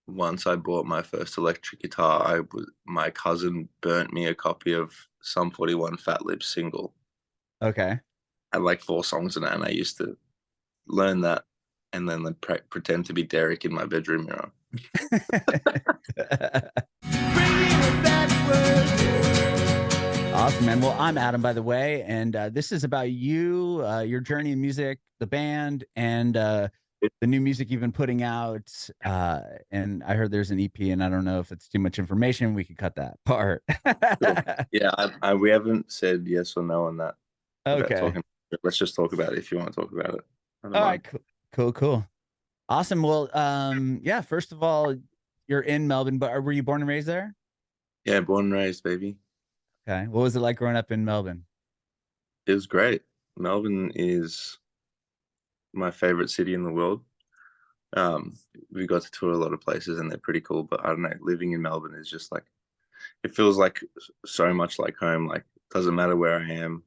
once I bought my first electric guitar, my cousin burnt me a copy of Sum 41 Fat Lip single. Okay. I had like 4 songs in it, and I used to learn that and then like pretend to be Derek in my bedroom mirror. Awesome, man. Well, I'm Adam, by the way, and this is about you, your journey in music, the band, and the new music you've been putting out. And I heard there's an EP, and I don't know if it's too much information. We could cut that part. Cool. Yeah, we haven't said yes or no on that about Okay. talking. Let's just talk about it if you want to talk about it. I don't All mind. right. Cool. Cool. Cool. Awesome. Well, yeah. First of all, you're in Melbourne, but were you born and raised there? Yeah, born and raised, baby. Okay. What was it like growing up in Melbourne? It was great. Melbourne is my favorite city in the world. Um, we got to tour a lot of places and they're pretty cool, but I don't know, living in Melbourne is just like, it feels like so much like home. Like, doesn't matter where I am.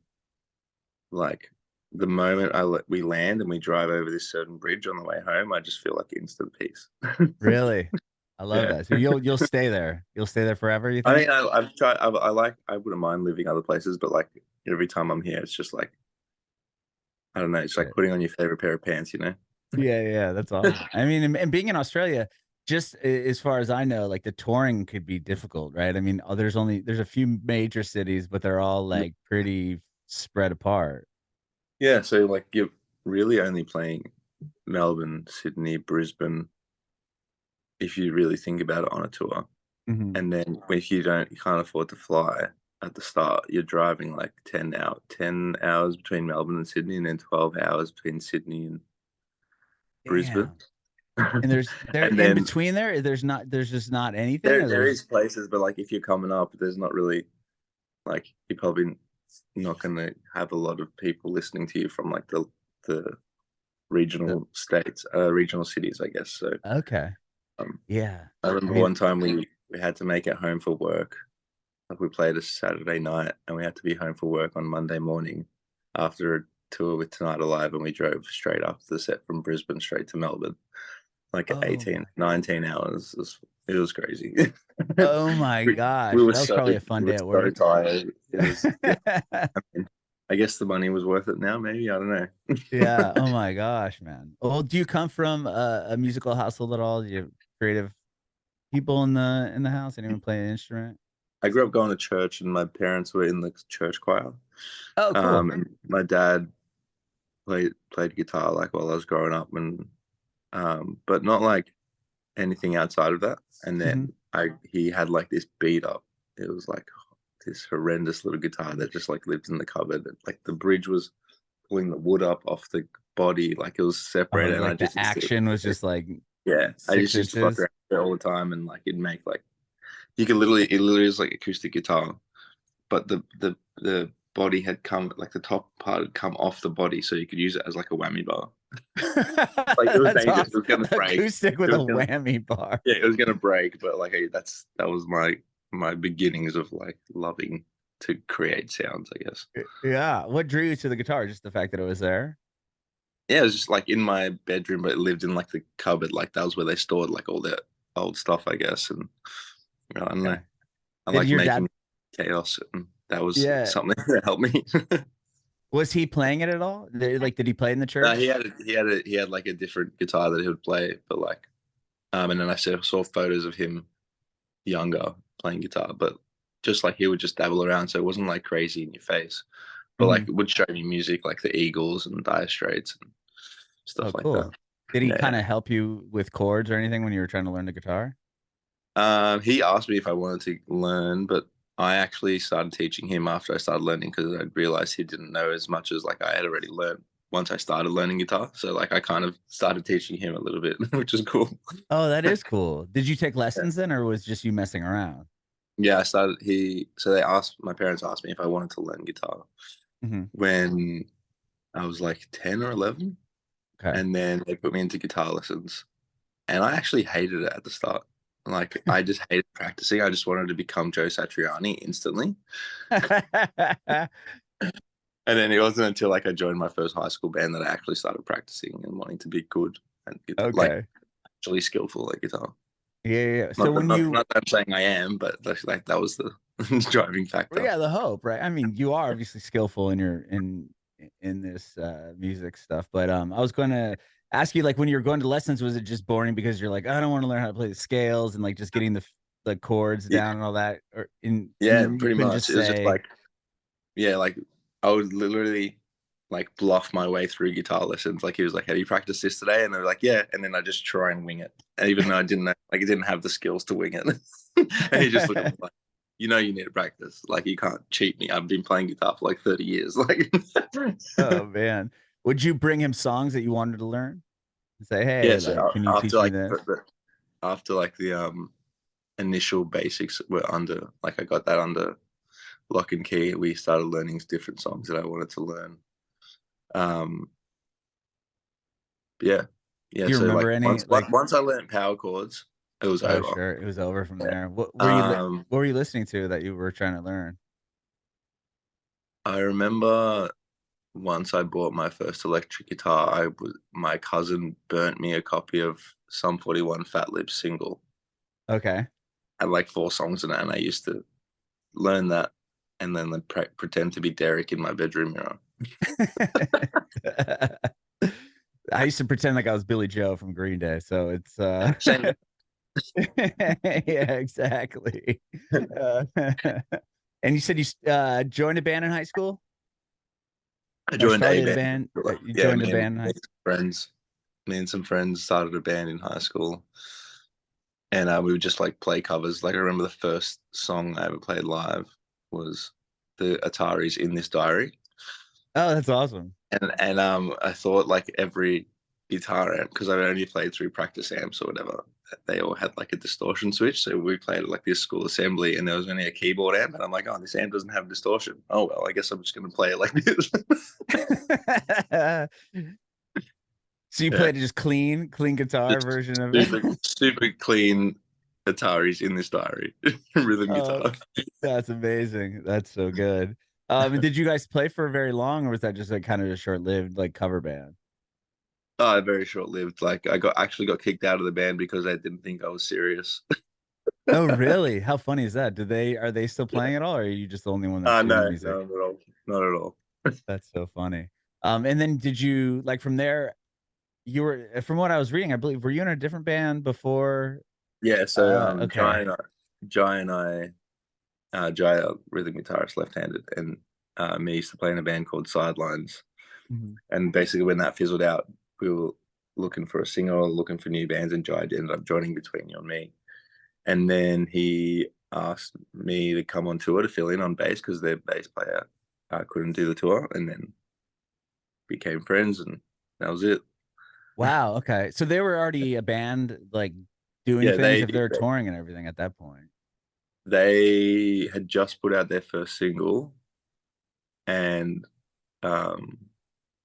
Like, the moment we land and we drive over this certain bridge on the way home, I just feel like instant peace. Really? I love Yeah. that. So you'll stay there. You'll stay there forever, you I think? mean, I've tried, I wouldn't mind living other places, but like every time I'm here, it's just like, I don't know, it's Yeah. like putting on your favorite pair of pants, you know? Yeah, yeah, that's awesome. I mean, and being in Australia, just as far as I know, like the touring could be difficult, right? I mean, there's a few major cities, but they're all like pretty spread apart. Yeah, so like you're really only playing Melbourne, Sydney, Brisbane, if you really think about it on a tour. Mhm. And then if you can't afford to fly at the start, you're driving like 10 hours between Melbourne and Sydney, and then 12 hours between Sydney and Brisbane. Damn. And there's there And in then between there's just not anything, or there there's is places, but like if you're coming up, there's not really like you're probably not gonna have a lot of people listening to you from like the the regional cities, I guess. So okay. um, Yeah. I I remember mean, one time we had to make it home for work. Like we played a Saturday night and we had to be home for work on Monday morning after a tour with Tonight Alive, and we drove straight after the set from Brisbane straight to Melbourne. Like oh 18, my 19 hours. It was crazy. oh my We gosh. were That was probably a fun day at so work. tired. It was, yeah. I mean, I guess the money was worth it now, maybe. I don't know. Yeah. Oh my gosh, man. Well, do you come from a musical household at all? Do you have creative people in the house? Anyone play an instrument? I grew up going to church, and my parents were in the church choir. Oh, cool. And my dad played guitar like while I was growing up, and but not like anything outside of that. And Hmm. then he had like this beat up. It was like this horrendous little guitar that just like lived in the cupboard. Like the bridge was pulling the wood up off the body, like it was Oh, separated. And I like the just used to, action was just like yeah, I just six used to fuck inches. around with it all the time, and like it'd make like it literally is like acoustic guitar, but the body had come like the top part had come off the body, so you could use it as like a whammy bar. Like it was That's dangerous. It awesome. was gonna break. Acoustic with It a was gonna whammy bar. Yeah, it was gonna break, but like that was my beginnings of like loving to create sounds, I guess. Yeah. What drew you to the guitar? Just the fact that it was there? Yeah, it was just like in my bedroom, but it lived in like the cupboard. Like that was where they stored like all their old stuff, I guess. And I don't know. Okay. I Did like your making dad? chaos, and that was Yeah. something that helped me. Was he playing it at all? Like, did he play in the No, church? he had like a different guitar that he would play, but like and then I saw photos of him younger playing guitar, but just like he would just dabble around, so it wasn't like crazy in your face, but like Mhm. it would show me music like the Eagles and Dire Straits and Oh, stuff like that. cool. Did he Yeah. kind of help you with chords or anything when you were trying to learn the guitar? He asked me if I wanted to learn, but I actually started teaching him after I started learning because I realized he didn't know as much as like I had already learned once I started learning guitar. So like I kind of started teaching him a little bit, which is cool. Oh, that is cool. Did you take lessons then, or was just you messing around? Yeah, I started so my parents asked me if I wanted to learn guitar Hmm. when I was like 10 or 11, Okay. and then they put me into guitar lessons, and I actually hated it at the start. Like I just hated practicing. I just wanted to become Joe Satriani instantly. And then it wasn't until like I joined my first high school band that I actually started practicing and wanting to be good and like Okay. actually skillful at guitar. Yeah. Not So that, when not, you, not that I'm saying I am, but that's like that was the driving well, factor. yeah, the hope, right? I mean, you are obviously skillful in your in this music stuff, but I was going to ask you, like, when you were going to lessons, was it just boring because you're like, I don't want to learn how to play the scales and like just getting the chords Yeah, down and all that, or in yeah, and you pretty couldn't much. just It was just say, like, yeah, like I would literally like bluff my way through guitar lessons. Like he was like, "How do you practice this today?" And they were like, "Yeah," and then I just try and wing it, and even though I didn't like, I didn't have the skills to wing it, and he just looked at me like, "You know, you need to practice. Like you can't cheat me. I've been playing guitar for like 30 years." Like, oh man, would you bring him songs that you wanted to learn and say, yeah. hey, like, So can you after teach me like this? after like the initial basics were under, like I got that under lock and key. We started learning different songs that I wanted to learn. Um, yeah, yeah. Do you So remember like any once I learned power chords, it was oh, over. sure, it was over from Yeah. there. Um, What were you listening to that you were trying to learn? I remember once I bought my first electric guitar, my cousin burnt me a copy of Sum 41 Fat Lip single. Okay. Had like 4 songs in it, and I used to learn that and then like, pretend to be Derek in my bedroom mirror. I used to pretend like I was Billy Joe from Green Day, so it's Same. yeah, exactly. Uh, and you said you joined a band in high school I or joined a started a band. band? You Yeah, joined a band in high school. me and some friends started a band in high school, and we would just like play covers. Like I remember the first song I ever played live was the Atari's "In This Diary," Oh, that's awesome. and I thought like every guitar amp, because I only played through practice amps or whatever, they all had like a distortion switch. So we played at like this school assembly, and there was only a keyboard amp, and I'm like, oh, this amp doesn't have distortion. Oh well, I guess I'm just gonna play it like this. So you Yeah, played a just clean guitar just version of super it. super clean Atari's "In This Diary" rhythm Oh, guitar. that's amazing. That's so good. And did you guys play for very long, or was that just like kind of a short-lived like cover band? Very short lived. Like I got kicked out of the band because they didn't think I was serious. Oh, really? How funny is that? Are they still Yeah. playing at all, or are you just the only one that's doing No, music? no, not at all. Not at all. That's so funny. And then did you like from there? You were from what I was reading, I believe, were you in a different band before? Yeah, so Okay. Jai and I, Jai, rhythm guitarist, left-handed, and me used to play in a band called Sidelines. Mhm. And basically, when that fizzled out, we were looking for a singer, looking for new bands, and Jai ended up joining between you and me. And then he asked me to come on tour to fill in on bass because their bass player couldn't do the tour, and then became friends, and that was it. Wow. Okay. So they were already a band, like doing Yeah, things if they're touring and everything at that point. they had just put out their first single, and um,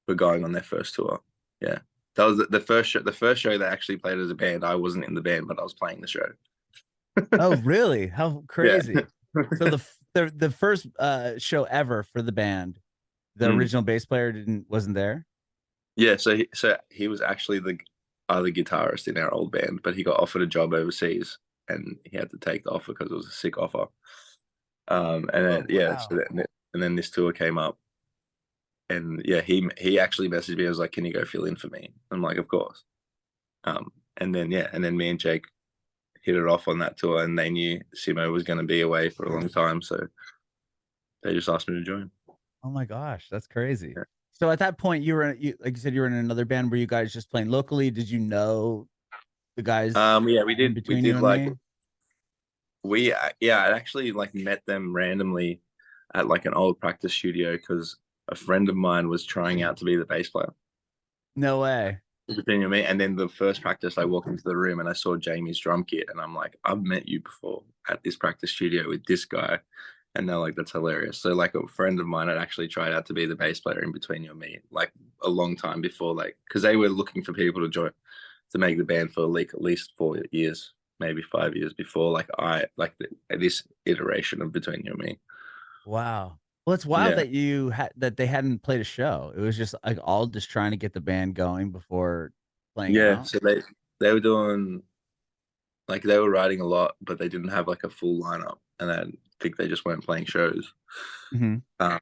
were going on their first tour. Yeah, that was the first show. The first show they actually played as a band. I wasn't in the band, but I was playing the show. Oh, really? How Yeah. crazy. So the first show ever for the band, the Mm. original bass player wasn't there? Yeah, so he was actually the other guitarist in our old band, but he got offered a job overseas, and he had to take the offer because it was a sick offer. And Oh, then yeah, wow. and then this tour came up, and yeah, he actually messaged me. I was like, "Can you go fill in for me?" I'm like, "Of course." And then yeah, and then me and Jake hit it off on that tour, and they knew Simo was going to be away for a long time, so they just asked me to join. Oh my gosh, that's crazy. Yeah. So at that point, like you said, you were in another band. Were you guys just playing locally? Did you know the guys Yeah, in we between you did and like me? yeah, I actually like met them randomly at like an old practice studio because a friend of mine was trying out to be the bass player No way. between you and me. And then the first practice, I walked into the room and I saw Jamie's drum kit, and I'm like, I've met you before at this practice studio with this guy. And they're like, that's hilarious. So like a friend of mine had actually tried out to be the bass player in between you and me, like a long time before, like because they were looking for people to join to make the band for like at least 4 years, maybe 5 years before like this iteration of between you and me. Wow. Well, it's wild Yeah. that that they hadn't played a show. It was just like all just trying to get the band going before playing Yeah. out. So they were doing like they were writing a lot, but they didn't have like a full lineup, and I think they just weren't playing shows. Hmm. Um,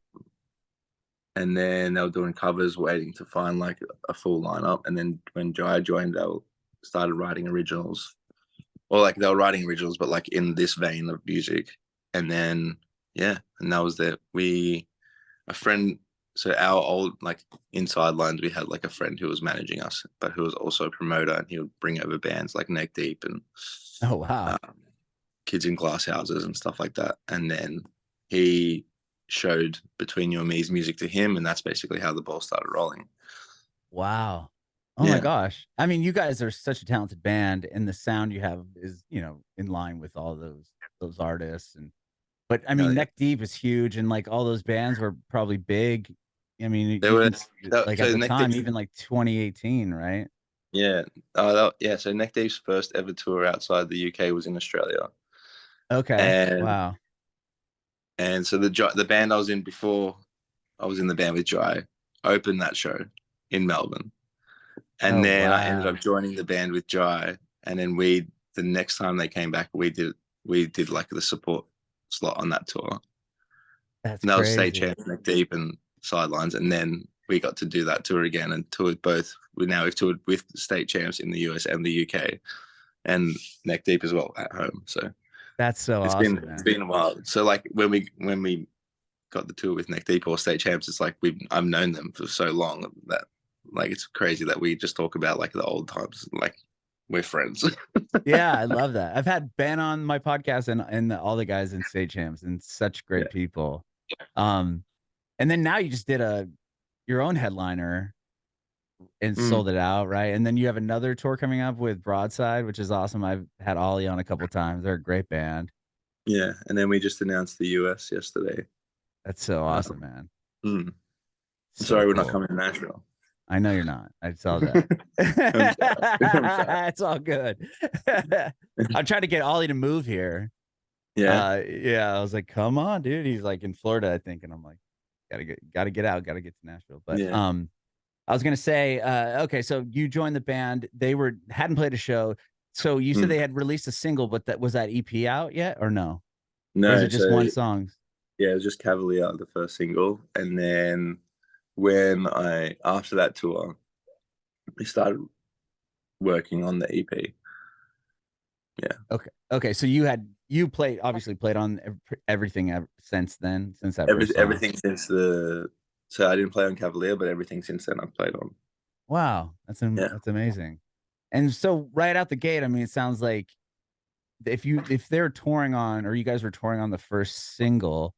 and then they were doing covers, waiting to find like a full lineup. And then when Jai joined, they started writing originals, or like they were writing originals, but like in this vein of music. And then yeah, and that was that. A friend, so our old like inside lines, we had like a friend who was managing us, but who was also a promoter, and he would bring over bands like Neck Deep and Oh, wow. um, Kids in Glass Houses and stuff like that. And then he showed Between You and Me's music to him, and that's basically how the ball started rolling. Wow. Oh my Yeah, gosh. I mean, you guys are such a talented band, and the sound you have is, in line with all those artists. And but I hell mean, yeah. Neck Deep is huge, and like all those bands were probably big. I mean, There were like at so the Neck Deep, time, even like 2018, right? yeah, yeah. So Neck Deep's first ever tour outside the UK was in Australia, Okay. and Wow. so the band I was in before I was in the band with Jai opened that show in Melbourne, and Oh, then I ended up wow. joining the band with Jai, and then the next time they came back we did like the support slot on that tour, That's and that was State crazy. Champs, Neck Deep, and Sidelines, and then we got to do that tour again and toured both. We've toured with State Champs in the US and the UK, and Neck Deep as well at home. So That's so awesome, it's man. been a while. So like when we got the tour with Neck Deep or State Champs, it's like I've known them for so long that like it's crazy that we just talk about like the old times, like we're friends. Yeah, I love that. I've had Ben on my podcast and all the guys in State Champs, and such Yeah. great people. Um, and then now you just did your own headliner and Mm, sold it out, right? And then you have another tour coming up with Broadside, which is awesome. I've had Ollie on a couple times. They're a great band. yeah, and then we just announced the US yesterday. That's so awesome, Um, man. mm. So Sorry, we're not cool. coming to Nashville. I know you're not. I saw that. I'm sorry. I'm sorry. It's all good. I'm trying to get Ollie to move here. Yeah. Yeah, I was like, "Come on, dude." He's like in Florida, I think, and I'm like, "Gotta get out, gotta get to Nashville." But Yeah. I was gonna say, okay, so you joined the band. They hadn't played a show. So you said Mm. they had released a single, but that EP out yet or no? Or is it No, just so one song? yeah, it was just Cavalier, the first single, and then when I after that tour, we started working on the EP. Yeah, Okay. Okay. So you obviously played on everything since then, since that first song. everything since the so I didn't play on Cavalier, but everything since then I've played on. Wow, Yeah. that's amazing. And so right out the gate, I mean, it sounds like if they're touring on, or you guys were touring on the first single,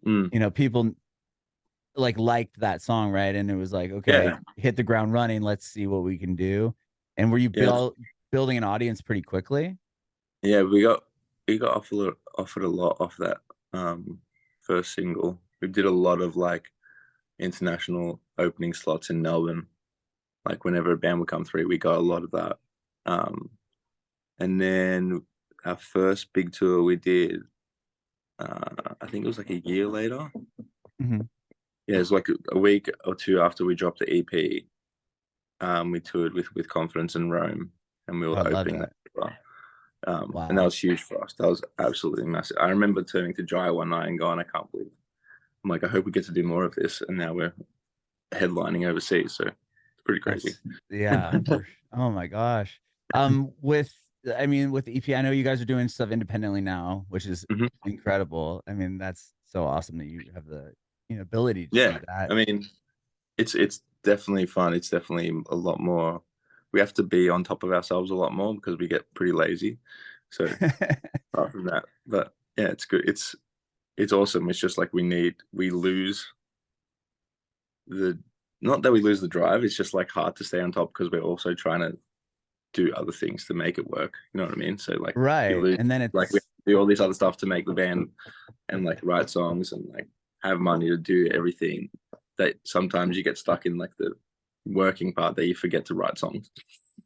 Mm. people like liked that song, right? And it was like, okay, Yeah. hit the ground running. Let's see what we can do. And were you Yeah. building an audience pretty quickly? Yeah. We got offered a lot off that um first single. We did a lot of like international opening slots in Melbourne. Like whenever a band would come through, we got a lot of that. Um, and then our first big tour we did, I think it was like a year later. Mhm. Yeah, it was like a week or two after we dropped the EP. We toured with Confidence in Rome, and we Oh, I were love opening that. that tour. And that Wow. was huge for us. That was absolutely massive. I remember turning to Jai one night and going, I can't believe. I'm like, I hope we get to do more of this. And now we're headlining overseas, so it's pretty crazy. Yeah. Oh my gosh. With I mean, with the EP, I know you guys are doing stuff independently now, which is Mhm. incredible. I mean, that's so awesome that you have the ability to do Yeah, that. I mean, it's definitely fun. It's definitely a lot more. We have to be on top of ourselves a lot more because we get pretty lazy. So apart from that, but yeah, it's good. It's awesome. It's just like we lose the not that we lose the drive. It's just like hard to stay on top because we're also trying to do other things to make it work. You know what I mean? So like you Right. lose And then like we it's do all this other stuff to make the band and like write songs and like have money to do everything. That sometimes you get stuck in like the working part that you forget to write songs.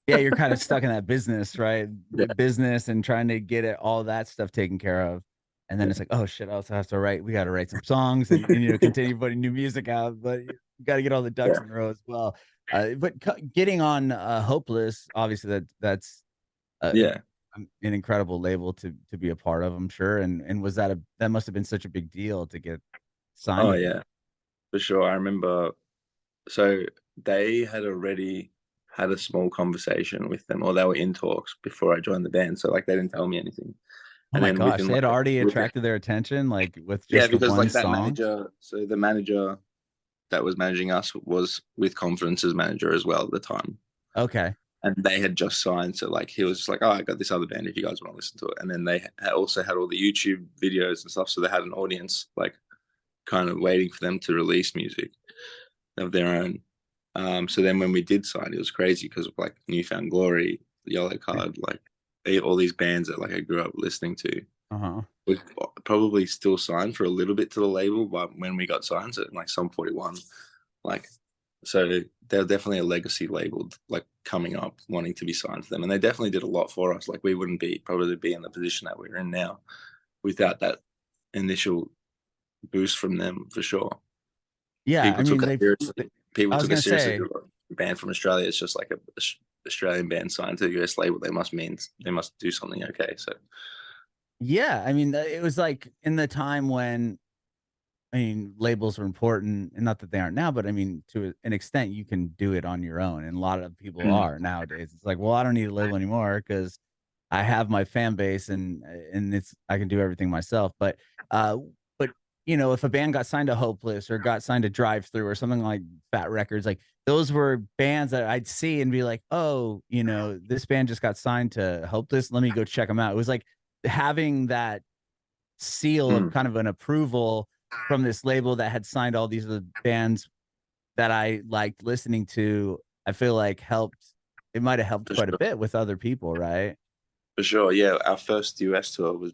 yeah, you're kind of stuck in that business, right? Yeah, Business and trying to get all that stuff taken care of. And then yeah, it's like, oh shit, I also have to we got to write some songs and continue putting new music out, but you got to get all the ducks yeah, in a row as well. But getting on Hopeless, obviously that's uh, yeah. an incredible label to be a part of, I'm sure. And was that must have been such a big deal to get signed Oh with them? yeah, for sure. I remember. So they had already had a small conversation with them, or they were in talks before I joined the band. So like they didn't tell me anything. Oh And my then gosh, within they had like already within, attracted their attention, like, with yeah, just the because one like that song? manager, so the manager that was managing us was with Confidence's manager as well at the time. Okay. And they had just signed. So like he was just like, "Oh, I got this other band if you guys want to listen to it." And then they also had all the YouTube videos and stuff, so they had an audience like kind of waiting for them to release music of their own. So then when we did sign, it was crazy because of like Newfound Glory, Yellow Card, like all these bands that like I grew up listening to. Uh-huh. We probably still signed for a little bit to the label, but when we got signed, so like Sum 41, like, so they're definitely a legacy label, like coming up, wanting to be signed to them, and they definitely did a lot for us. Like we wouldn't probably be in the position that we're in now without that initial boost from them for sure. Yeah, I People took mean, us seriously. People I was took us gonna seriously. say, A band from Australia. It's just like a Australian band signed to a US label. They must do something okay. So yeah, I mean, it was like in the time when, I mean, labels were important, and not that they aren't now, but I mean, to an extent, you can do it on your own, and a lot of people mm, are nowadays. It's like, well, I don't need a label anymore because I have my fan base, and it's I can do everything myself. Uh, but if a band got signed to Hopeless or got signed to Drive Through or something like Fat Records, like those were bands that I'd see and be like, oh, this band just got signed to Hopeless. Let me go check them out. It was like having that seal of mm, kind of an approval from this label that had signed all these other bands that I liked listening to. I feel like it might have helped for quite a sure. bit with other people, right? For sure. Yeah. Our first US tour was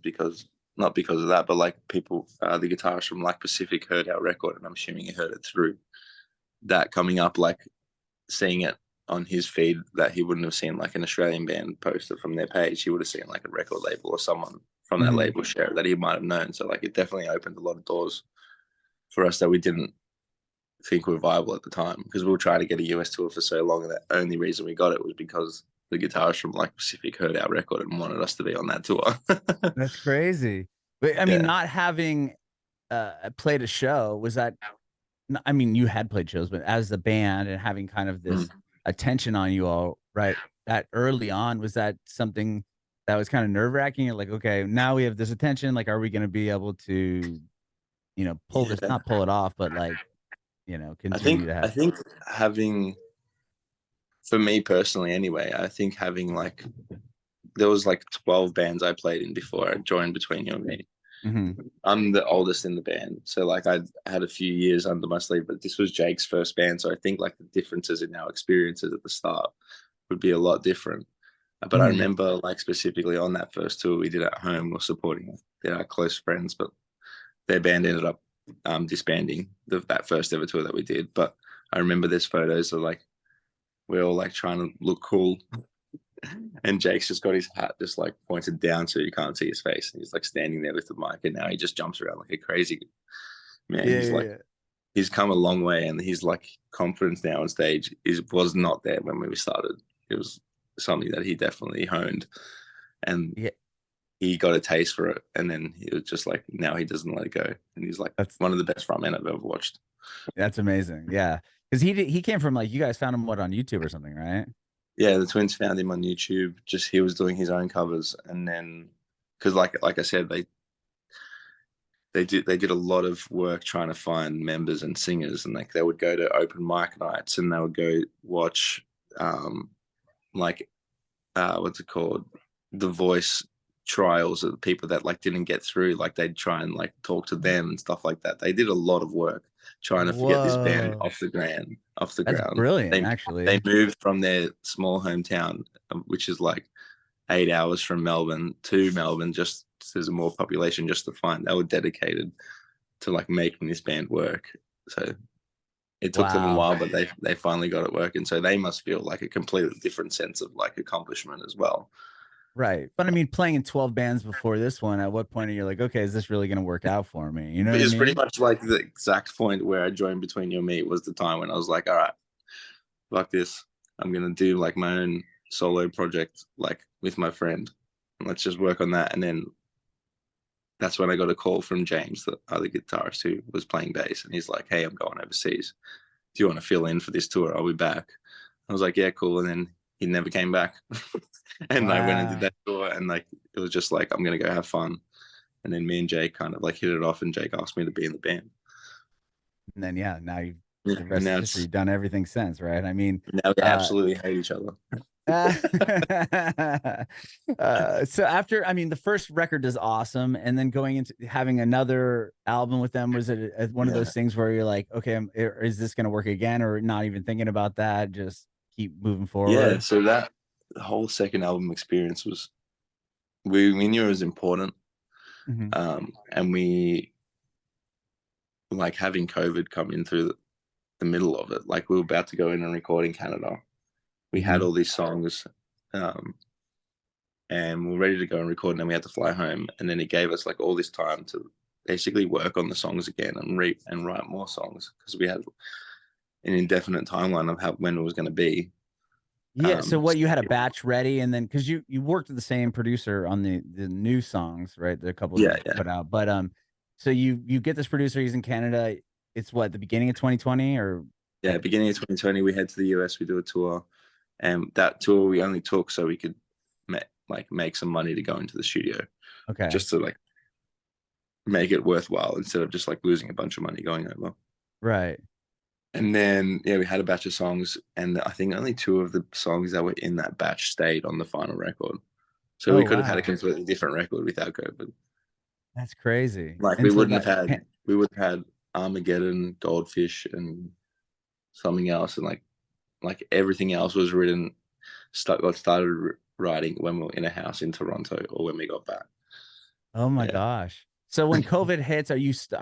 not because of that, but like people, the guitarist from like Pacific heard our record, and I'm assuming he heard it through that coming up, like seeing it on his feed that he wouldn't have seen like an Australian band posted from their page. He would have seen like a record label or someone from that Mhm. label share it that he might have known. So like it definitely opened a lot of doors for us that we didn't think were viable at the time, because we were trying to get a US tour for so long, and the only reason we got it was because the guitarist from like Pacific heard our record and wanted us to be on that tour. That's crazy. But I mean, Yeah. not having played a show, was that I mean, you had played shows, but as a band and having kind of Mm. this attention on you all, right? That early on, was that something that was kind of nerve-wracking? You're like, okay, now we have this attention. Like, are we going to be able to, pull this, Yeah. not pull it off, but like, I think continue to I have. think having, for me personally anyway, I think having like, there was like 12 bands I played in before I joined Between You and Me. Mhm. I'm the oldest in the band, so like I had a few years under my sleeve, but this was Jake's first band, so I think like the differences in our experiences at the start would be a lot different. But I Mhm. remember like specifically on that first tour we did at home, we we're supporting our close friends, but their band ended up disbanding that first ever tour that we did. But I remember there's photos of like we're all like trying to look cool, and Jake's just got his hat just like pointed down so you can't see his face. And he's like standing there with the mic, and now he just jumps around like a crazy man. Yeah, He's yeah, like, yeah. he's come a long way, and his like confidence now on stage was not there when we started. It was something that he definitely honed, and Yeah, he got a taste for it, and then he was just like, now he doesn't let it go, and he's like that's one of the best frontmen I've ever watched. that's amazing. Yeah, because he came from, like, you guys found him what, on YouTube or something, right? Yeah, the twins found him on YouTube. Just he was doing his own covers, and then because like I said, they did a lot of work trying to find members and singers, and like they would go to open mic nights, and they would go watch um like what's it called, the voice trials of the people that like didn't get through, like they'd try and like talk to them and stuff like that. They did a lot of work trying to get this band Whoa, off the that's ground. brilliant, They actually. moved from their small hometown, which is like 8 hours from Melbourne, to Melbourne, just as a more population, just to find, they were dedicated to like making this band work. So it took them a Wow. while, but they finally got it working. So they must feel like a completely different sense of like accomplishment as well. Right. But I mean, playing in 12 bands before this one, at what point are you like, okay, is this really going to work out for me? You know what I It's pretty mean? much like the exact point where I joined Between You and Me was the time when I was like, all right, fuck this. I'm gonna do like my own solo project, like with my friend, let's just work on that. And then that's when I got a call from James, the other guitarist who was playing bass, and he's like, "Hey, I'm going overseas. Do you want to fill in for this tour? I'll be back." I was like, "Yeah, cool." And then he never came back. And I went and did Wow. that tour, and like it was just like, I'm gonna go have fun. And then me and Jake kind of like hit it off, and Jake asked me to be in the band. And then yeah, now Yeah, the and rest is history. You've done everything since, right? I mean, now we uh absolutely hate each other. Uh, so after, I mean, the first record is awesome, and then going into having another album with them, was it one of Yeah, those things where you're like, okay, is this going to work again, or not even thinking about that, just keep moving yeah. forward? So that whole second album experience was, we knew it was important, Hmm. and we like having COVID come in through the middle of it. Like we were about to go in and record in Canada. We had Hmm. all these songs, um, and we were ready to go and record, and then we had to fly home. And then it gave us like all this time to basically work on the songs again and write more songs, because we had an indefinite timeline of how when it was going to be. Yeah. So what, you had a batch ready, and then because you worked with the same producer on the new songs, right? The couple that Yeah, you yeah, put out, but so you get this producer. He's in Canada. It's what, the beginning of 2020, or yeah. Beginning of 2020, we head to the US. We do a tour, and that tour we only took so we could make some money to go into the studio, okay, just to like make it worthwhile instead of just like losing a bunch of money going over. right? And then yeah, we had a batch of songs, and I think only two of the songs that were in that batch stayed on the final record. So we Oh could have had a wow. completely different record without COVID. That's crazy. Like And so that we would have had Armageddon, Goldfish, and something else, and like everything else was written, started writing when we were in a house in Toronto or when we got back. oh my Yeah, gosh. So when COVID hits, are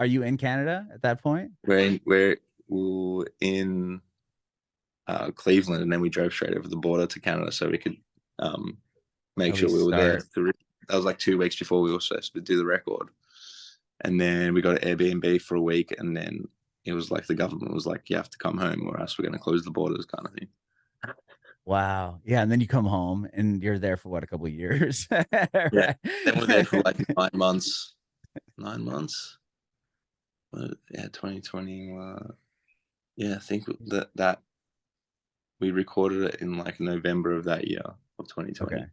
you in Canada at that point? we were in Cleveland, and then we drove straight over the border to Canada so we could um, make At sure least we were there. start. That was like 2 weeks before we were supposed to do the record, and then we got an Airbnb for a week, and then it was like the government was like, "You have to come home, or else we're going to close the borders," kind of thing. Wow. Yeah, and then you come home and you're there for what, a couple of years. Yeah. Right. Then we're there for like 9 months. 9 months. Yeah, 2020. Yeah, I think that we recorded it in like November of that year of Okay. 2020.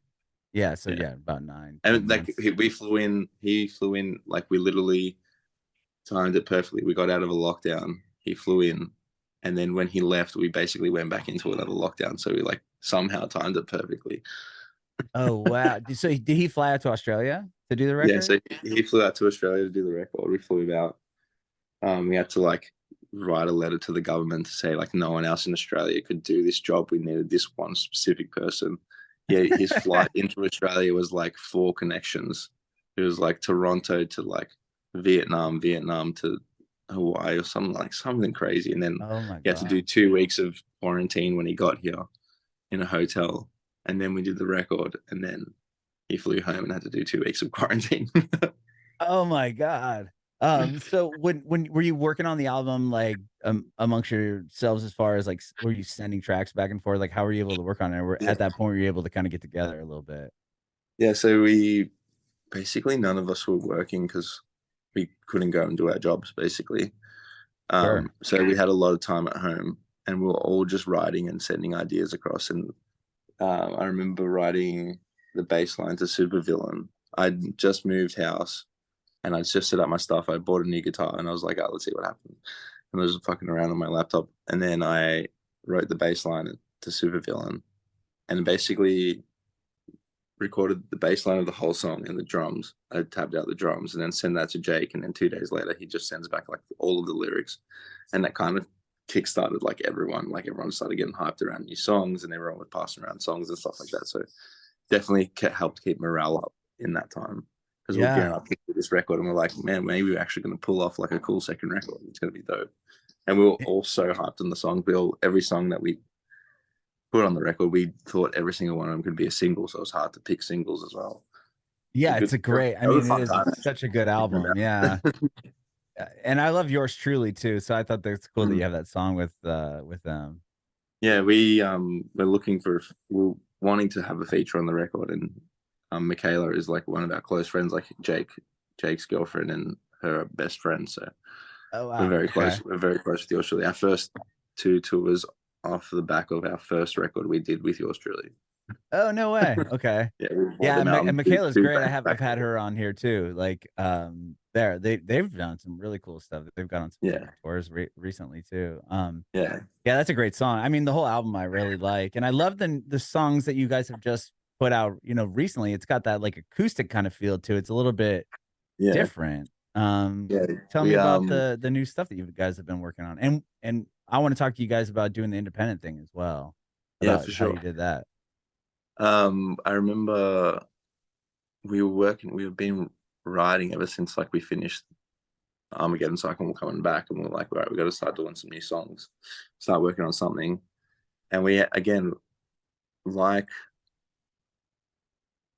Yeah, so Yeah, yeah, about 9, 10 and like months. we flew in. He flew in. Like we literally timed it perfectly. We got out of a lockdown. He flew in, and then when he left, we basically went back into another lockdown. So we like somehow timed it perfectly. Oh wow. So did he fly out to Australia to do the Yeah, record? so he flew out to Australia to do the record. We flew him out. We had to like write a letter to the government to say like no one else in Australia could do this job. We needed this one specific person. Yeah, his flight into Australia was like 4 connections. It was like Toronto to like Vietnam, Vietnam to Hawaii, or something crazy. And then Oh my he had to do God. 2 weeks of quarantine when he got here in a hotel. And then we did the record, and then he flew home and had to do 2 weeks of quarantine. Oh my God. So when were you working on the album, like amongst yourselves, as far as like were you sending tracks back and forth? Like how were you able to work on it? Or Yeah. at that point were you able to kind of get together a little bit? Yeah, so we basically none of us were working because we couldn't go and do our jobs basically. Sure. So we had a lot of time at home, and we were all just writing and sending ideas across. And I remember writing the bass line to Supervillain. I'd just moved house, and I'd just set up my stuff. I bought a new guitar, and I was like, oh, let's see what happens. And I was fucking around on my laptop, and then I wrote the bass line to Supervillain, and basically recorded the bass line of the whole song and the drums. I tabbed out the drums and then send that to Jake. And then 2 days later, he just sends back like all of the lyrics. And that kind of kickstarted like everyone. Like everyone started getting hyped around new songs, and everyone was passing around songs and stuff like that. So definitely helped keep morale up in that time, because we're gearing Yeah. up to this record, and we're like, man, maybe we're actually going to pull off like a cool second record. It's going to be dope. And we were all so hyped on the songs. Every song that we put on the record, we thought every single one of them could be a single, so it was hard to pick singles as well. It was Yeah, good. it's a great, I That was mean, a it fun is time. such a good Thinking album. Yeah. about it. And I love yours truly too. So I thought that's cool that you Mm. have that song with them. Yeah, we're wanting to have a feature on the record, and Michaela is like one of our close friends, like Jake's girlfriend and her best friend. So Oh we're wow. very Okay. close. We're very close with Yours Truly. Our first two tours off the back of our first record we did with Yours Truly. Oh no way. Okay. Yeah, we bought Yeah, them out and on Michaela's two great. back to I've back had tours. her on here too. Like they've done some really cool stuff. They've gone on some Yeah, tours recently too. yeah, Yeah, that's a great song. I mean, the whole album I really like, and I love the songs that you guys have just put out. You know, recently. It's got that like acoustic kind of feel to it. It's a little bit yeah, different. yeah. Tell me We about the new stuff that you guys have been working on, and I want to talk to you guys about doing the independent thing as well, yeah, about for how you sure. did that. I remember we were working. We've been writing ever since like we finished Armageddon Cycle and we're coming back, and we're like, right, we got to start doing some new songs, start working on something. And we again, like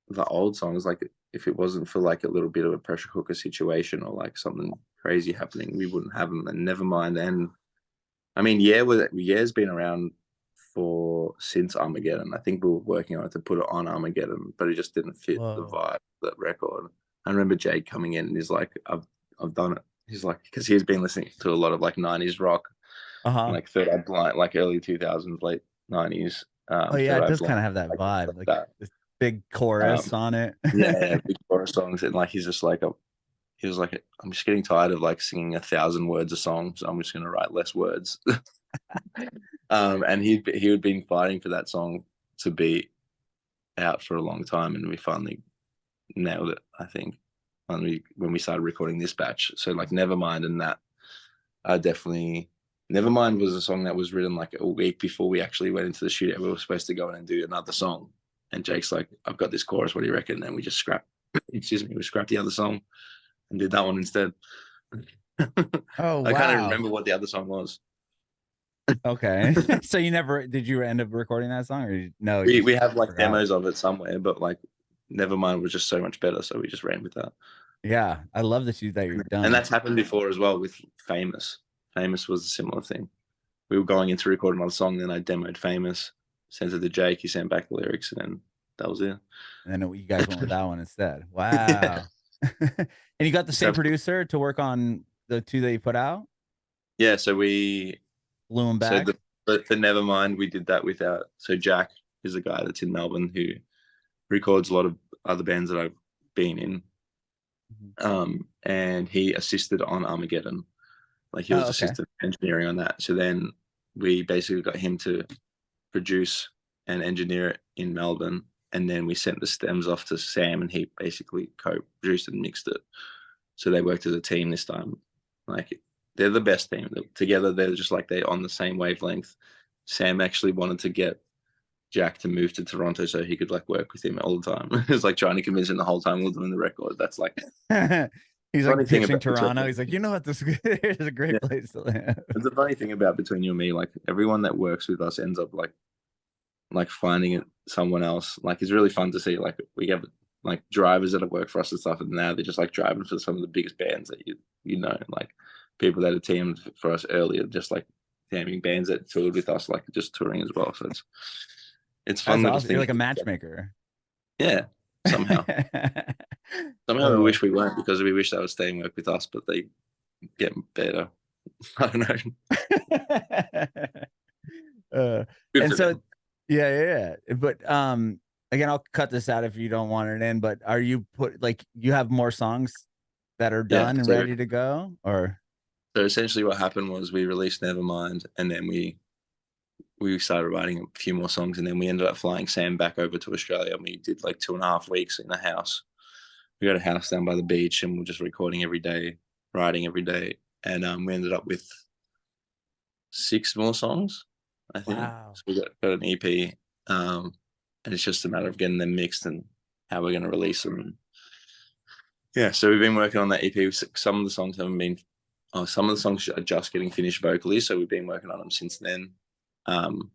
the old songs, like if it wasn't for like a little bit of a pressure cooker situation or like something crazy happening, we wouldn't have them. And Nevermind, and I mean, Yeah's been around for since Armageddon. I think we were working on it to put it on Armageddon, but it just didn't fit the Whoa. vibe of that record. I remember Jake coming in and he's like, I've done it. He's like, because he's been listening to a lot of like 90s rock, Uh-huh. like Third Eye Blind, like early 2000s, late 90s, Oh yeah, Third it Eye does Blind, kind of have that like vibe, like like that. this big Um, chorus on it. yeah, yeah, big chorus songs, and like he's just like he was like, I'm just getting tired of like singing 1,000 words a song, so I'm just gonna write less words. And he had been fighting for that song to be out for a long time, and we finally nailed it. I think when we started recording this batch. So like Nevermind and that are definitely. Nevermind was a song that was written like a week before we actually went into the studio. We were supposed to go in and do another song, and Jake's like, "I've got this chorus. What do you reckon?" And we just scrapped. Excuse me, we scrapped the other song and did that one instead. Oh I can't even wow. remember what the other song was. Okay. So you never did you end up recording that song, or no, you We just have like forgot? demos of it somewhere, but like Nevermind was just so much better, so we just ran with that. Yeah, I love that you've And done. that's happened before as well with Famous. Famous was a similar thing. We were going in to record another song, then I demoed Famous, sent it to Jake, he sent back the lyrics, and then that was it. And then you guys went with that one instead. Yeah. Wow. And you got the So same producer to work on the two that you put out? yeah, so we Blew them so back? the Nevermind, we did that without. So Jack is a guy that's in Melbourne who records a lot of other bands that I've been in. Mhm. And he assisted on Armageddon. Like he Oh, was okay. assistant engineering on that. So then we basically got him to produce and engineer it in Melbourne. And then we sent the stems off to Sam and he basically co-produced and mixed it. So they worked as a team this time. Like they're the best team. Together they're just like they're on the same wavelength. Sam actually wanted to get Jack to move to Toronto so he could like work with him all the time. It was like trying to convince him the whole time we are doing the record. That's like He's funny like thing pitching about Toronto. He's like, you know what? This is a yeah, great place to live. it's a funny thing about between you and me. Like everyone that works with us ends up like finding it someone else. Like it's really fun to see. Like we have like drivers that have worked for us and stuff, and now they're just like driving for some of the biggest bands that you know, like people that have teamed for us earlier, just like teaming bands that toured with us, like just touring as well. So it's That's fun little awesome. You're things. like a matchmaker. Yeah, somehow. Somehow we uh, wish we weren't because we wish they would stay and work with us, but they get better. I don't know. uh, Good and for so, them. yeah. But again, I'll cut this out if you don't want it in. But are you put like you have more songs that are Yeah. done and ready to go, or? So essentially, what happened was we released Nevermind, and then we started writing a few more songs, and then we ended up flying Sam back over to Australia, and we did like 2.5 weeks in a house. We got a house down by the beach, and we're just recording every day, writing every day, and we ended up with 6 more songs, I think. Wow. So we got an EP, and it's just a matter of getting them mixed and how we're going to release them. Yeah, so we've been working on that EP. Some of the songs haven't been. Oh, some of the songs are just getting finished vocally, so we've been working on them since then. Um,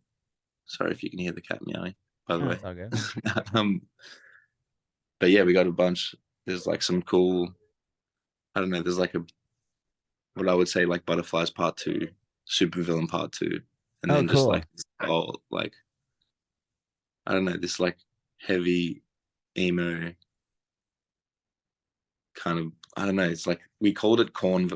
Sorry if you can hear the cat meowing, by the Oh, way. it's all good. um, but yeah, we got a bunch. There's like some cool. I don't know. There's like a what I would say like Butterflies Part Two, Supervillain Part Two, and Oh, then just like cool. oh like I don't know this like heavy emo kind of, I don't know, it's like we called it corn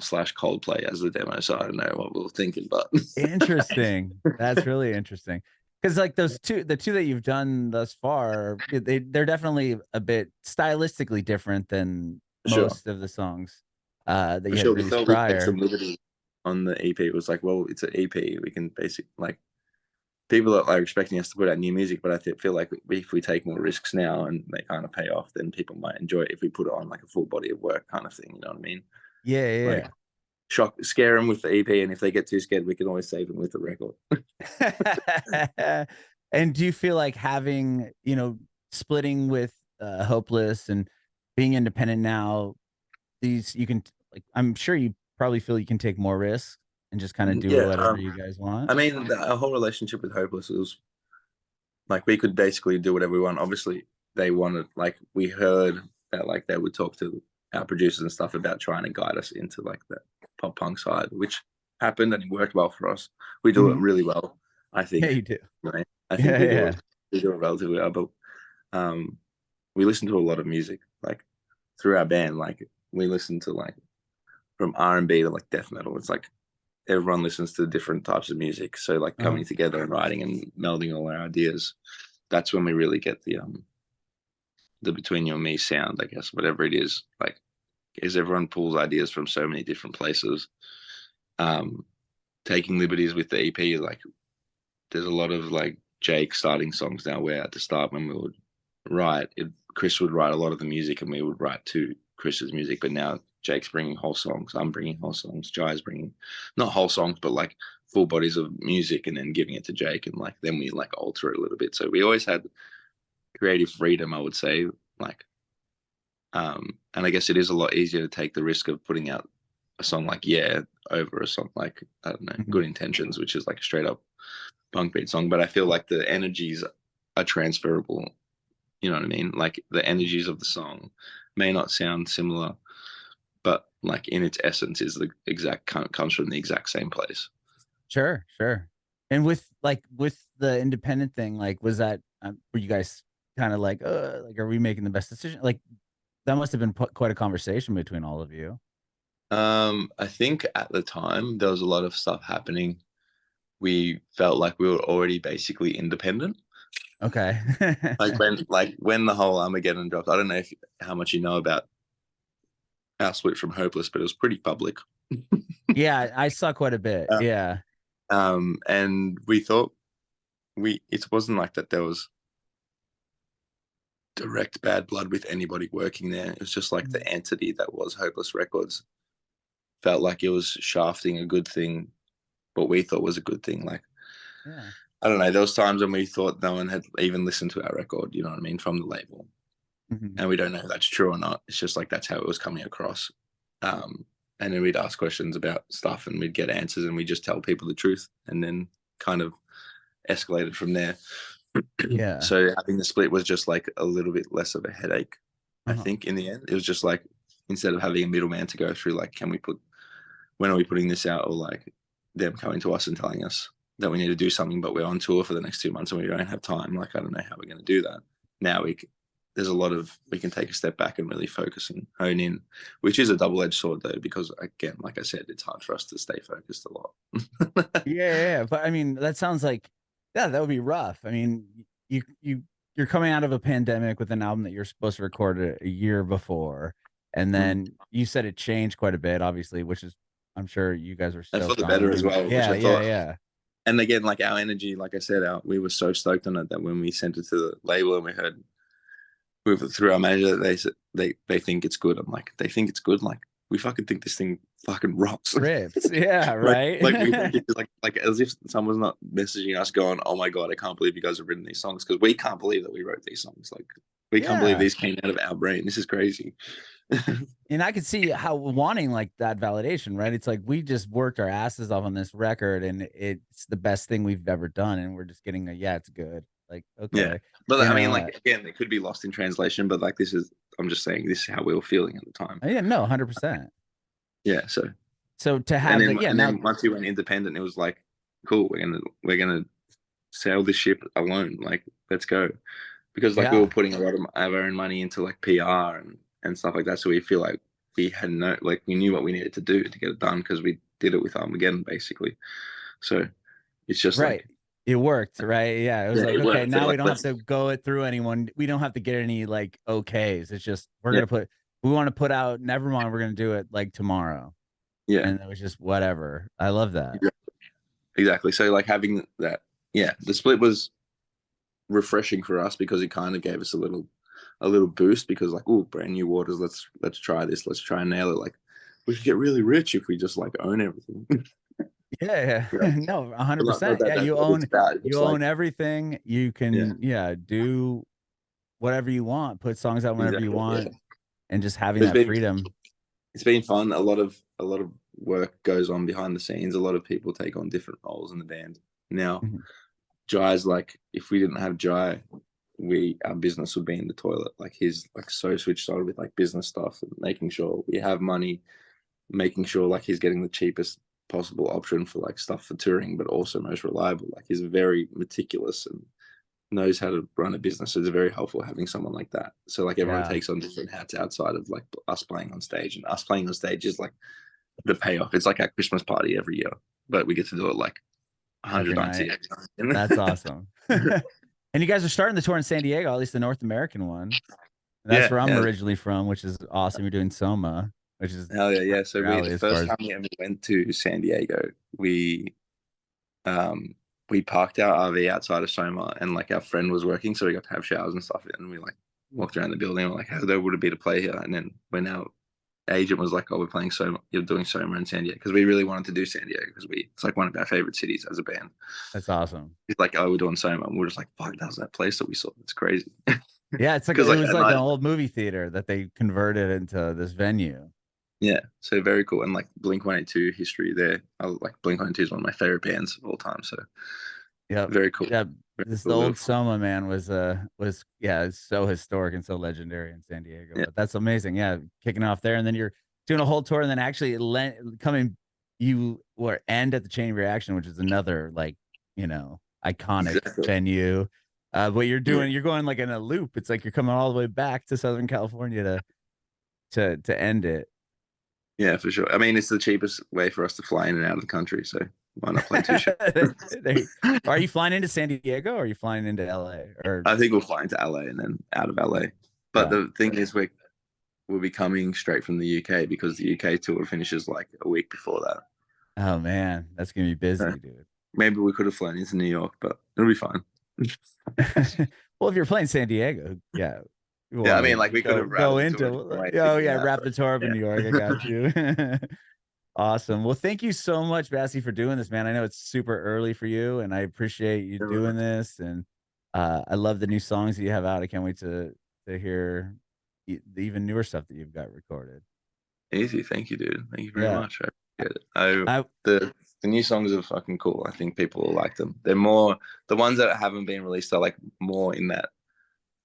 slash Coldplay as the demo, so I don't know what we were thinking, but Interesting. That's really interesting. Because like the two that you've done thus far, they're definitely a bit stylistically different than for sure. most of the songs that For you had sure, we released thought we'd take prior. some liberty on the EP. It was like, well, it's an EP. We can basically like people are like expecting us to put out new music, but feel like if we take more risks now and they kind of pay off, then people might enjoy it if we put it on like a full body of work kind of thing. You know what I mean? Yeah, Like yeah. scare them with the EP, and if they get too scared, we can always save them with the record. Yeah. And do you feel like having, splitting with Hopeless and being independent now, these you can like I'm sure you probably feel you can take more risks and just kind of do Yeah, whatever you guys want? I mean, our whole relationship with Hopeless was like we could basically do whatever we want. Obviously, they wanted like we heard that like they would talk to our producers and stuff about trying to guide us into like the pop punk side, which happened and it worked well for us. We do it Mhm. really well, I Yeah, think. you do. Right? I think Yeah, yeah. we do it relatively well, but we listen to a lot of music like through our band. Like we listen to like from R&B to like death metal. It's like everyone listens to different types of music. So like Uh-huh. coming together and writing and melding all our ideas, that's when we really get the between you and me sound, I guess, whatever it is. Like is everyone pulls ideas from so many different places. Um taking liberties with the EP, like there's a lot of like Jake starting songs now where at the start when we would write it, Chris would write a lot of the music and we would write to Chris's music, but now Jake's bringing whole songs, I'm bringing whole songs, Jai's bringing not whole songs but like full bodies of music and then giving it to Jake, and like then we like alter it a little bit, so we always had creative freedom, I would say. Like and I guess it is a lot easier to take the risk of putting out a song like Yeah over a song like, I don't know, Mhm. Good Intentions, which is like a straight up punk beat song, but I feel like the energies are transferable. You know what I mean? Like the energies of the song may not sound similar, but like in its essence is the exact comes from the exact same place. Sure, sure. And with the independent thing, like was that were you guys kind of like are we making the best decision? Like that must have been quite a conversation between all of you. I think at the time there was a lot of stuff happening. We felt like we were already basically independent. Okay. Like when the whole Armageddon dropped, I don't know if how much you know about our split from Hopeless, but it was pretty public. Yeah, I saw quite a bit. Uh, Yeah. and we thought it wasn't like that there was direct bad blood with anybody working there. It was just like the Mhm. entity that was Hopeless Records felt like it was shafting a good thing, what we thought was a good thing. Like, Yeah. I don't know, there was times when we thought no one had even listened to our record, you know what I mean, from the label. Mhm. And we don't know if that's true or not. It's just like that's how it was coming across. Um, and then we'd ask questions about stuff and we'd get answers and we just tell people the truth and then kind of escalated from there. Yeah. So having the split was just like a little bit less of a headache. I Uh-huh. think in the end, it was just like instead of having a middleman to go through, like, when are we putting this out, or like them coming to us and telling us that we need to do something, but we're on tour for the next 2 months and we don't have time. Like, I don't know how we're going to do that. Now there's a lot of, we can take a step back and really focus and hone in, which is a double-edged sword though, because again, like I said, it's hard for us to stay focused a lot. Yeah, yeah, yeah. But I mean, that sounds like yeah, that would be rough. I mean, you're coming out of a pandemic with an album that you're supposed to record a year before, and Mm. then you said it changed quite a bit, obviously, which is I'm sure you guys are And for stoked the on. I better as mean, well, which yeah, I yeah, thought, yeah. and again, like our energy, like I said, we were so stoked on it that when we sent it to the label and we heard through our manager, they said they think it's good. I'm like, they think it's good. Like we fucking think this thing fucking rocks. Rips. Yeah, like we think right. it's like as if someone's not messaging us going, oh my god, I can't believe you guys have written these songs, because we can't believe that we wrote these songs. Like we can't believe Yeah. these came out of our brain. This is crazy. And I could see how wanting like that validation, right? It's like we just worked our asses off on this record and it's the best thing we've ever done. And we're just getting a yeah, it's good. Like, Yeah, okay. but You I mean, know, like again, it could be lost in translation. But like this is, I'm just saying, this is how we were feeling at the time. yeah, no, 100%. Yeah. So So to and have then the yeah, and now then once we went independent, it was like, cool, we're gonna sail this ship alone. Like, let's go. because like we Yeah. were putting a lot of our own money into like PR and stuff like that. So we feel like we had like we knew what we needed to do to get it done because we did it with Armageddon basically. So it's just Right. like, It worked, right? Yeah. It was yeah, like, it okay, worked. So now we like, don't have let's, to go it through anyone. We don't have to get any like okays. It's just we're yeah, gonna put we want to put out Nevermind, we're gonna do it like tomorrow. yeah, And it was just whatever. I love that. exactly. So like having that, yeah, the split was refreshing for us because it kind of gave us a little boost because like, oh, brand new waters, let's try this, let's try and nail it. Like we could get really rich if we just like own everything. Yeah, Yeah. yeah. No, Not 100%. that Yeah, that's what it's about. It's you just like, own everything. You yeah, can, yeah, do whatever you want, put songs out whenever you exactly. Yeah. want, and just having There's that been freedom. it's been fun. A lot of work goes on behind the scenes. A lot of people take on different roles in the band. Now, Mhm. Jai's like, if we didn't have Jai, our business would be in the toilet. Like he's like so switched on with like business stuff and making sure we have money, making sure like he's getting the cheapest possible option for like stuff for touring, but also most reliable. Like he's very meticulous and knows how to run a business. So it's very helpful having someone like that. So like everyone Yeah, takes on different hats outside of like us playing on stage, and us playing on stage is like the payoff. It's like our Christmas party every year, but we get to do it like 100 every nights a night. year. That's awesome. And you guys are starting the tour in San Diego, at least the North American one. That's Yeah, where I'm yeah. originally from, which is awesome. You're doing Soma, which is Hell yeah, right yeah. up So your we the alley as far first as time we ever went to San Diego, um we parked our RV outside of Soma, and like our friend was working, so we got to have showers and stuff. And we like walked around the building. And we're like, how there would it be to play here? And then when our agent was like, oh, we're playing Soma, you're doing Soma in San Diego, because we really wanted to do San Diego because it's like one of our favorite cities as a band. that's awesome. He's like, oh, we're doing Soma, and we're just like, fuck, that was that place that we saw. It's crazy. Yeah, it's like Because it like was at like an night, old movie theater that they converted into this venue. yeah, so very cool. And like Blink 182 history there. Like Blink 182 is one of my favorite bands of all time. So Yep. very cool. Yeah. Very This the cool little, old Soma man was yeah, it's so historic and so legendary in San Diego. yeah. But that's amazing. Yeah, kicking off there, and then you're doing a whole tour, and then actually coming you were end at the Chain Reaction, which is another like iconic Exactly. venue. What you're Yeah. doing, you're going like in a loop. It's like you're coming all the way back to Southern California to end it. Yeah, for sure. I mean, it's the cheapest way for us to fly in and out of the country. So why not play two shows? Are you flying into San Diego or are you flying into LA? Or I think we'll fly into LA and then out of LA. But yeah. the thing is, we'll be coming straight from the UK because the UK tour finishes like a week before that. Oh man, that's gonna be So busy, dude. maybe we could have flown into New York, but it'll be fine. Well, if you're playing San Diego, yeah, you Yeah, I want mean, to like we could have go routed the into. tour a different way to Oh figure it yeah, out. wrap But the tour up in New York. I yeah. got you. Awesome. Well, thank you so much, Bassy, for doing this, man. I know it's super early for you, and I appreciate you doing this. And I love the new songs that you have out. I can't wait to hear the even newer stuff that you've got recorded. Easy. Thank you, dude. Thank you very Yeah, much. I appreciate it. I I the new songs are fucking cool. I think people will like them. They're more the ones that haven't been released are like more in that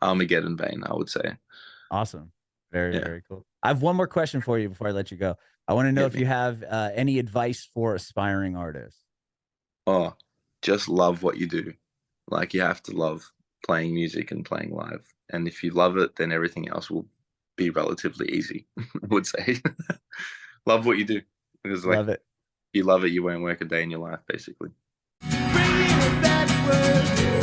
Armageddon vein, I would say. awesome. Very, Yeah. very cool. I have one more question for you before I let you go. I want to know Hit if me. you have any advice for aspiring artists. Oh, just love what you do. Like you have to love playing music and playing live. And if you love it, then everything else will be relatively easy, I would say. Love what you do. Because like Love it. if you love it, you won't work a day in your life, basically. Bringing it backward.